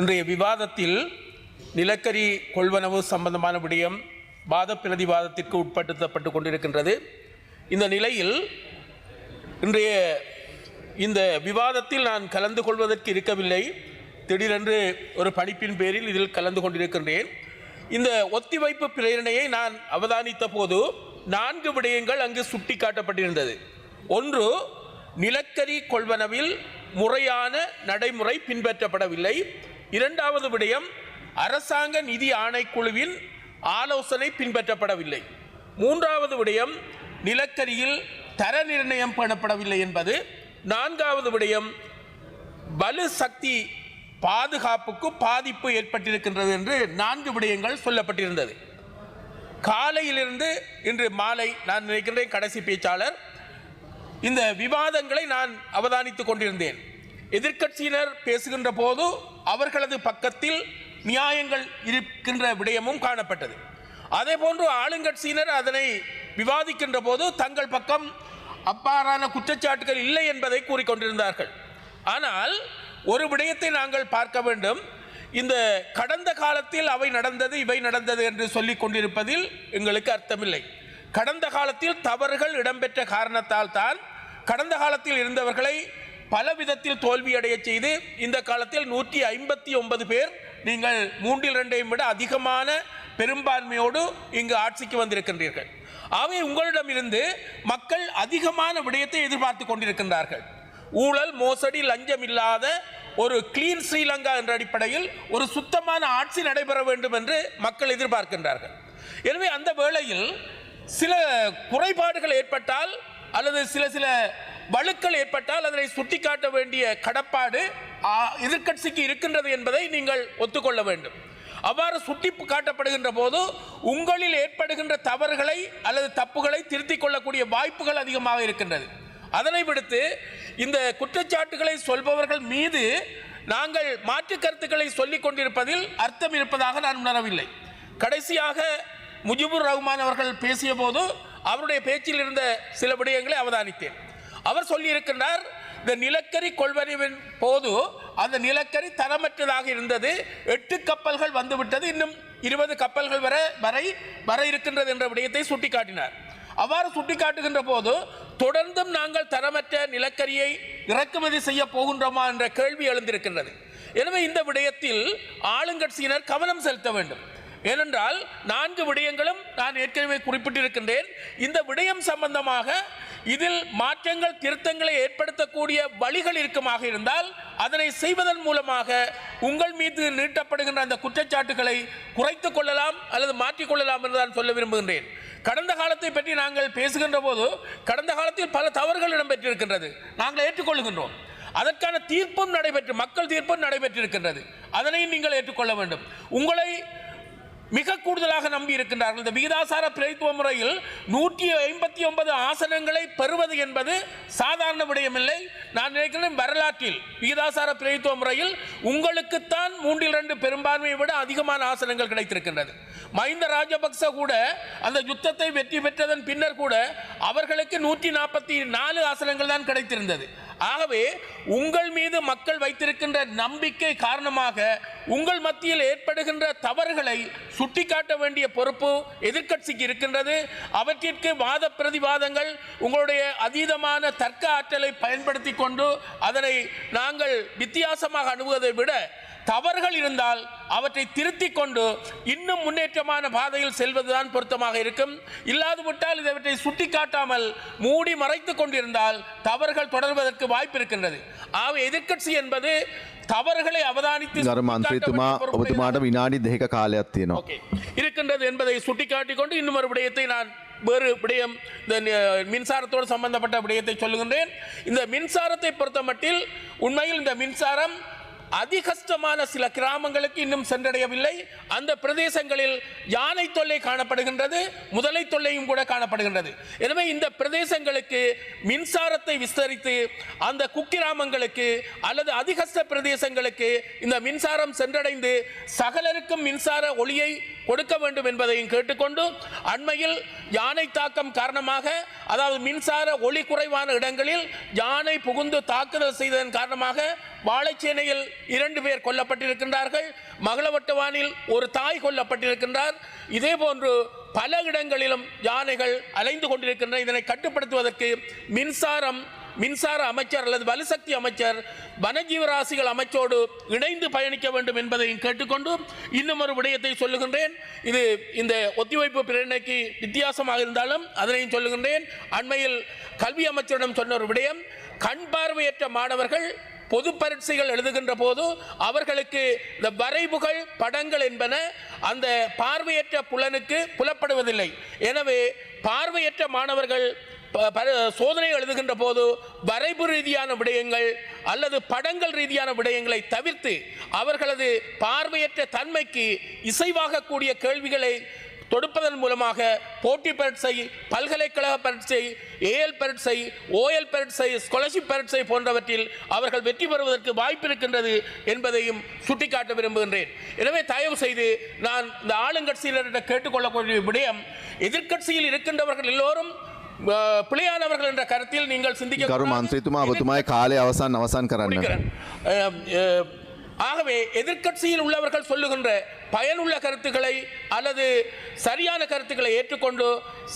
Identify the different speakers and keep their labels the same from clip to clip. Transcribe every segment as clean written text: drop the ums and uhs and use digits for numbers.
Speaker 1: இன்றைய விவாதத்தில் நிலக்கரி கொள்வனவு சம்பந்தமான விடயம் வாத பிரதிவாதத்திற்கு உட்படுத்தப்பட்டு கொண்டிருக்கின்றது. இந்த நிலையில் இன்றைய இந்த விவாதத்தில் நான் கலந்து கொள்வதற்கு இருக்கவில்லை. திடீரென்று ஒரு பணிப்பின் பேரில் இதில் கலந்து கொண்டிருக்கின்றேன். இந்த ஒத்திவைப்பு பிரேரணையை நான் அவதானித்த போது 4 விடயங்கள் அங்கு சுட்டி காட்டப்பட்டிருந்தது. ஒன்று, நிலக்கரி கொள்வனவில் முறையான நடைமுறை பின்பற்றப்படவில்லை. இரண்டாவது விடயம், அரசாங்க நிதி ஆணைக்குழுவின் ஆலோசனை பின்பற்றப்படவில்லை. மூன்றாவது விடயம், நிலக்கரியில் தர நிர்ணயம் பண்ணப்படவில்லை என்பது. நான்காவது விடயம், வலு சக்தி பாதுகாப்புக்கு பாதிப்பு ஏற்பட்டிருக்கின்றது என்று 4 விடயங்கள் சொல்லப்பட்டிருந்தது. காலையிலிருந்து இன்று மாலை நான் நினைக்கின்றேன் கடைசி பேச்சாளர் இந்த விவாதங்களை நான் அவதானித்துக் கொண்டிருந்தேன். எதிர்க்கட்சியினர் பேசுகின்ற போது அவர்களது பக்கத்தில் நியாயங்கள் இருக்கின்ற விடயமும் காணப்பட்டது. அதே போன்று ஆளுங்கட்சியினர் அதனை விவாதிக்கின்ற போது தங்கள் பக்கம் அப்பாறான குற்றச்சாட்டுகள் இல்லை என்பதை கூறிக்கொண்டிருந்தார்கள். ஆனால் ஒரு விடயத்தை நாங்கள் பார்க்க வேண்டும். இந்த கடந்த காலத்தில் அவை நடந்தது இவை நடந்தது என்று சொல்லிக் கொண்டிருப்பதில் எங்களுக்கு அர்த்தமில்லை. கடந்த காலத்தில் தவறுகள் இடம்பெற்ற காரணத்தால் தான் கடந்த காலத்தில் இருந்தவர்களை பல விதத்தில் தோல்வியடைய செய்து இந்த காலத்தில் 159 பேர் நீங்கள் 3/2 விட அதிகமான பெரும்பான்மையோடு இங்கு ஆட்சிக்கு வந்திருக்கின்றீர்கள். ஆகவே உங்களிடமிருந்து மக்கள் அதிகமான விடயத்தை எதிர்பார்த்து கொண்டிருக்கின்றார்கள். ஊழல், மோசடி, லஞ்சம் இல்லாத ஒரு கிளீன் ஸ்ரீலங்கா என்ற அடிப்படையில் ஒரு சுத்தமான ஆட்சி நடைபெற வேண்டும் என்று மக்கள் எதிர்பார்க்கின்றார்கள். எனவே அந்த வேளையில் சில குறைபாடுகள் ஏற்பட்டால் அல்லது சில வழுக்கள் ஏற்பட்டால் அதனை சுட்டிக்காட்ட வேண்டிய கடப்பாடு எதிர்க்கட்சிக்கு இருக்கின்றது என்பதை நீங்கள் ஒத்துக்கொள்ள வேண்டும். அவ்வாறு சுட்டி காட்டப்படுகின்ற போது உங்களில் ஏற்படுகின்ற தவறுகளை அல்லது தப்புகளை திருத்திக் கொள்ளக்கூடிய வாய்ப்புகள் அதிகமாக இருக்கின்றது. அதனை விடுத்து இந்த குற்றச்சாட்டுகளை சொல்பவர்கள் மீது நாங்கள் மாற்று கருத்துக்களை சொல்லிக் கொண்டிருப்பதில் அர்த்தம் இருப்பதாக நான் உணரவில்லை. கடைசியாக முஜிபுர் ரஹ்மான் அவர்கள் பேசிய போது அவருடைய பேச்சில் இருந்த சில விடயங்களை அவதானித்தேன். அவர் சொல்லியிருக்கிறார், இந்த நிலக்கரி கொள்வனவின் போது அந்த நிலக்கரி தரமற்றதாக இருந்தது, 8 கப்பல்கள் வந்துவிட்டது, இன்னும் 20 கப்பல்கள் வர இருக்கின்றது என்ற விடயத்தை சுட்டிக்காட்டினார். அவ்வாறு சுட்டிக்காட்டுகின்ற போது தொடர்ந்தும் நாங்கள் தரமற்ற நிலக்கரியை இறக்குமதி செய்ய போகின்றோமா என்ற கேள்வி எழுந்திருக்கின்றது. எனவே இந்த விடயத்தில் ஆளுங்கட்சியினர் கவனம் செலுத்த வேண்டும். ஏனென்றால் 4 விடயங்களும் நான் ஏற்கனவே குறிப்பிட்டிருக்கின்றேன். இந்த விடயம் சம்பந்தமாக இதில் மாற்றங்கள் திருத்தங்களை ஏற்படுத்தக்கூடிய வழிகள் இருக்குமாக இருந்தால் அதனை செய்வதன் மூலமாக உங்கள் மீது நீட்டப்படுகின்ற அந்த குற்றச்சாட்டுகளை குறைத்துக் கொள்ளலாம் அல்லது மாற்றிக்கொள்ளலாம் என்று நான் சொல்ல விரும்புகின்றேன். கடந்த காலத்தை பற்றி நாங்கள் பேசுகின்ற போது கடந்த காலத்தில் பல தவறுகள் இடம்பெற்றிருக்கின்றது, நாங்கள் ஏற்றுக்கொள்கின்றோம். அதற்கான தீர்ப்பும் மக்கள் தீர்ப்பும் நடைபெற்றிருக்கின்றது. அதனையும் நீங்கள் ஏற்றுக்கொள்ள வேண்டும். உங்களை மிக கூடுதலாக நம்பி இருக்கின்றார்கள். இந்த விகிதாசார பிரதித்துவ முறையில் 159 ஆசனங்களை பெறுவது என்பது சாதாரண விடயமில்லை. நான் நினைக்கிறேன் வரலாற்றில் விகிதாசார பிரதித்துவ முறையில் உங்களுக்குத்தான் 3/2 பெரும்பான்மையை விட அதிகமான ஆசனங்கள் கிடைத்திருக்கின்றது. மஹிந்த ராஜபக்ச கூட அந்த யுத்தத்தை வெற்றி பெற்றதன் பின்னர் கூட அவர்களுக்கு 144 ஆசனங்கள் தான் கிடைத்திருந்தது. ஆகவே உங்கள் மீது மக்கள் வைத்திருக்கின்ற நம்பிக்கை காரணமாக உங்கள் மத்தியில் ஏற்படுகின்ற தவறுகளை சுட்டிக்காட்ட வேண்டிய பொறுப்பு எதிர்க்கட்சிக்கு இருக்கின்றது. அவற்றிற்கு வாத பிரதிவாதங்கள் உங்களுடைய அதீதமான தர்க்க ஆற்றலை பயன்படுத்தி கொண்டு அதனை நாங்கள் வித்தியாசமாக அணுகுவதை விட தவறுகள் இருந்தால் அவற்றை திருத்திக் கொண்டு இன்னும் முன்னேற்றமான பாதையில் செல்வதுதான் பொருத்தமாக இருக்கும். இல்லாது விட்டால் இவற்றை சுட்டிக்காட்டாமல் மூடி மறைத்துக் கொண்டிருந்தால் தவறுகள் தொடர்வதற்கு வாய்ப்பு இருக்கின்றது. ஆகவே எதிர்க்கட்சி என்பது தவறுகளை அவதானித்து இருக்கின்றது என்பதை சுட்டிக்காட்டிக் கொண்டு இன்னும் ஒரு விடயத்தை நான் வேறு விடயம் இந்த மின்சாரத்தோடு சம்பந்தப்பட்ட விடயத்தை சொல்லுகின்றேன். இந்த மின்சாரத்தை பொறுத்த மட்டில் உண்மையில் இந்த மின்சாரம் அதிகஷ்டமான சில கிராமங்களுக்கு இன்னும் சென்றடையவில்லை. அந்த பிரதேசங்களில் யானை தொல்லை காணப்படுகின்றது, முதலை தொல்லையும் கூட காணப்படுகின்றது. எனவே இந்த பிரதேசங்களுக்கு மின்சாரத்தை விஸ்தரித்து அந்த குக்கிராமங்களுக்கு அல்லது அதிகஷ்ட பிரதேசங்களுக்கு இந்த மின்சாரம் சென்றடைந்து சகலருக்கும் மின்சார ஒளியை கொடுக்க வேண்டும் என்பதையும் கேட்டுக்கொண்டு, அண்மையில் யானை தாக்கம் காரணமாக, அதாவது மின்சார ஒளி குறைவான இடங்களில் யானை புகுந்து தாக்குதல் செய்ததன் காரணமாக வாழைச்சேனையில் 2 பேர் கொல்லப்பட்டிருக்கின்றார்கள். மகளவட்டவானில் ஒரு தாய் கொல்லப்பட்டிருக்கின்றார். இதே போன்று பல இடங்களிலும் யானைகள் அலைந்து கொண்டிருக்கின்றன. இதனை கட்டுப்படுத்துவதற்கு மின்சார அமைச்சர் அல்லது வலுசக்தி அமைச்சர் வனஜீவராசிகள் அமைச்சோடு இணைந்து பயணிக்க வேண்டும் என்பதையும் கேட்டுக்கொண்டு, இன்னும் ஒரு விடயத்தை சொல்லுகின்றேன். இது இந்த ஒத்திவைப்பு பிரேரணைக்கு வித்தியாசமாக இருந்தாலும் அதனையும் சொல்லுகின்றேன். அண்மையில் கல்வி அமைச்சரிடம் சொன்ன ஒரு விடயம், கண் பார்வையற்ற மாணவர்கள் பொது பரீட்சைகள் எழுதுகின்ற போது அவர்களுக்கு இந்த வரைவுகள் படங்கள் என்பன அந்த பார்வையற்ற புலனுக்கு புலப்படுவதில்லை. எனவே பார்வையற்ற மாணவர்கள் சோதனை எழுதுகின்ற போது வரைவு ரீதியான விடயங்கள் அல்லது படங்கள் ரீதியான விடயங்களை தவிர்த்து அவர்களது பார்வையற்ற தன்மைக்கு இசைவாகக்கூடிய கேள்விகளை தொடுப்பதன் மூலமாக போட்டி பரீட்சை, பல்கலைக்கழக பரீட்சை, ஏஎல் பரீட்சை, ஓஎல் பரீட்சை, ஸ்காலர்ஷிப் பரீட்சை போன்றவற்றில் அவர்கள் வெற்றி பெறுவதற்கு வாய்ப்பு இருக்கின்றது என்பதையும் சுட்டிக்காட்ட விரும்புகின்றேன். எனவே தயவு செய்து நான் இந்த ஆளுங்கட்சியினரிடம் கேட்டுக்கொள்ளக்கூடிய விடயம், எதிர்க்கட்சியில் இருக்கின்றவர்கள் எல்லோரும் பிழையானவர்கள் என்ற கருத்தில் நீங்கள் சிந்திக்க.
Speaker 2: ගරු මන්ත්‍රීතුමා ඔබතුමාගේ කාලය අවසන් කරන්න.
Speaker 1: ஆகவே எதிர்க்கட்சியில் உள்ளவர்கள் சொல்லுகின்ற பயனுள்ள கருத்துக்களை அல்லது சரியான கருத்துக்களை ஏற்றுக்கொண்டு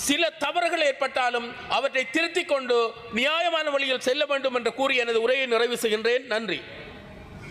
Speaker 1: சில தவறுகள் ஏற்பட்டாலும் அவற்றை திருத்திக் கொண்டு நியாயமான வழியில் செல்ல வேண்டும் என்று கூறி எனது உரையை நிறைவு செய்கின்றேன். நன்றி.